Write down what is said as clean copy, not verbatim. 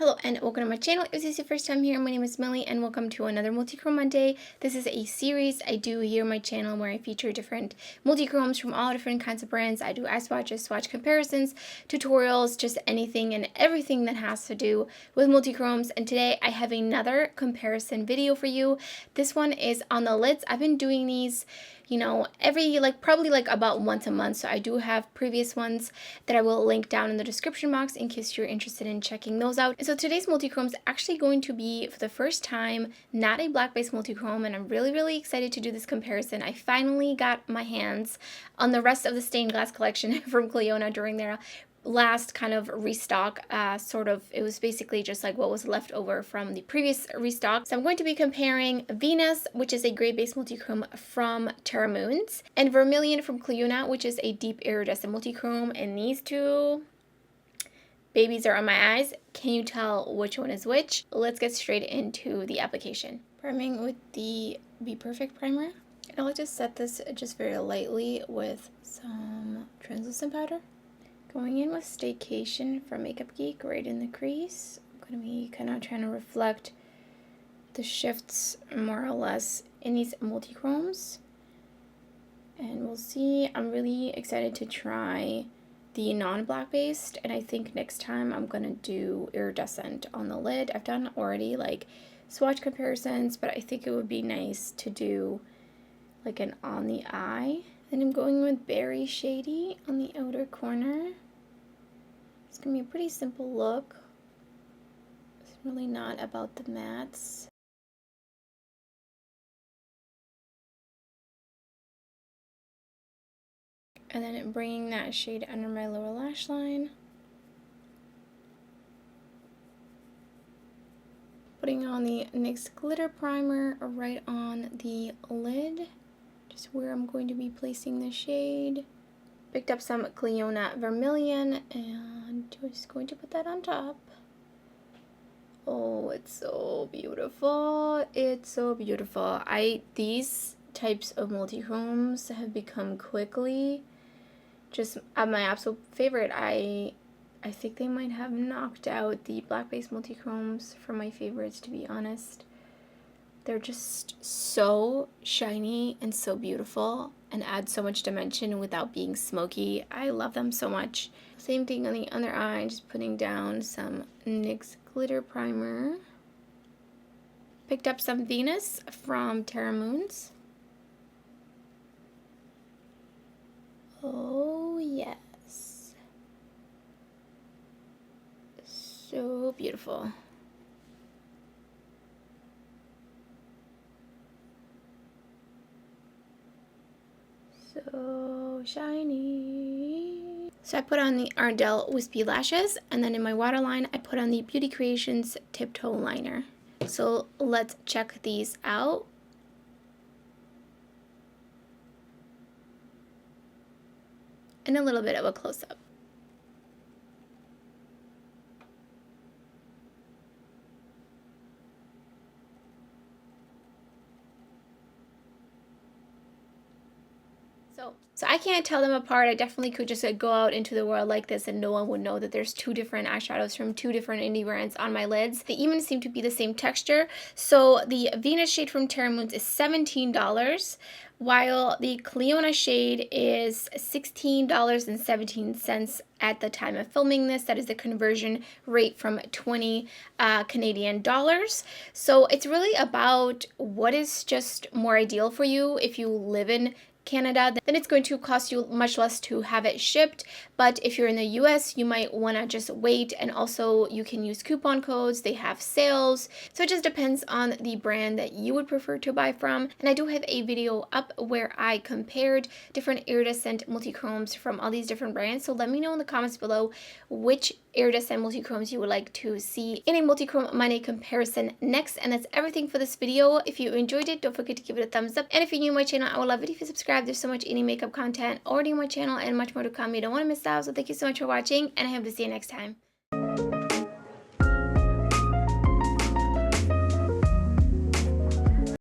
Hello and welcome to my channel. If this is your first time here, my name is Millie and welcome to another Multichrome Monday. This is a series I do here on my channel where I feature different multichromes from all different kinds of brands. I do eye swatches, swatch comparisons, tutorials, just anything and everything that has to do with multichromes. And today I have another comparison video for you. This one is on the lids. I've been doing these, you know, probably about once a month. So I do have previous ones that I will link down in the description box in case you're interested in checking those out. And so today's multichrome is actually going to be, for the first time, not a black-based multichrome, and I'm really excited to do this comparison. I finally got my hands on the rest of the stained glass collection from Clionadh during their last kind of restock. It was basically just like what was left over from the previous restock. So I'm going to be comparing Venus, which is a gray based multichrome from Terra Moons, and Vermillion from Clionadh, which is a deep iridescent multichrome. And these two babies are on my eyes. Can you tell which one is which? Let's get straight into the application. Priming with the Be Perfect primer. And I'll just set this just very lightly with some translucent powder. Going in with Staycation from Makeup Geek right in the crease. I'm going to be kind of trying to reflect the shifts more or less in these multichromes. And we'll see. I'm really excited to try the non-black based, and I think next time I'm going to do Iridescent on the lid. I've done already like swatch comparisons, but I think it would be nice to do like an on the eye. Then I'm going with Berry Shady on the outer corner. It's going to be a pretty simple look. It's really not about the mattes. And then bringing that shade under my lower lash line. Putting on the NYX Glitter Primer right on the lid. Just where I'm going to be placing the shade. Picked up some Clionadh Vermillion and just going to put that on top. Oh, it's so beautiful. It's so beautiful. These types of multichromes have become quickly just my absolute favorite. I think they might have knocked out the black-based multichromes for my favorites, to be honest. They're just so shiny and so beautiful and add so much dimension without being smoky. I love them so much. Same thing on the other eye, just putting down some NYX Glitter Primer. Picked up some Venus from Terra Moons. Oh yes. So beautiful. So shiny. So I put on the Ardell Wispy Lashes, and then in my waterline I put on the Beauty Creations Tiptoe Liner. So let's check these out. And a little bit of a close-up. So I can't tell them apart. I definitely could just go out into the world like this and no one would know that there's two different eyeshadows from two different indie brands on my lids. They even seem to be the same texture. So the Venus shade from Terra Moons is $17, while the Clionadh shade is $16.17 at the time of filming this. That is the conversion rate from 20 Canadian dollars. So it's really about what is just more ideal for you. If you live in Canada, then it's going to cost you much less to have it shipped. But if you're in the US, you might want to just wait, and also you can use coupon codes. They have sales. So it just depends on the brand that you would prefer to buy from. And I do have a video up where I compared different iridescent multichromes from all these different brands. So let me know in the comments below which iridescent multichromes you would like to see in a Multichrome Monday comparison next. And that's everything for this video. If you enjoyed it, don't forget to give it a thumbs up. And if you're new to my channel, I would love it if you subscribe. There's so much indie makeup content already on my channel and much more to come. You don't want to miss out. So thank you so much for watching, and I hope to see you next time.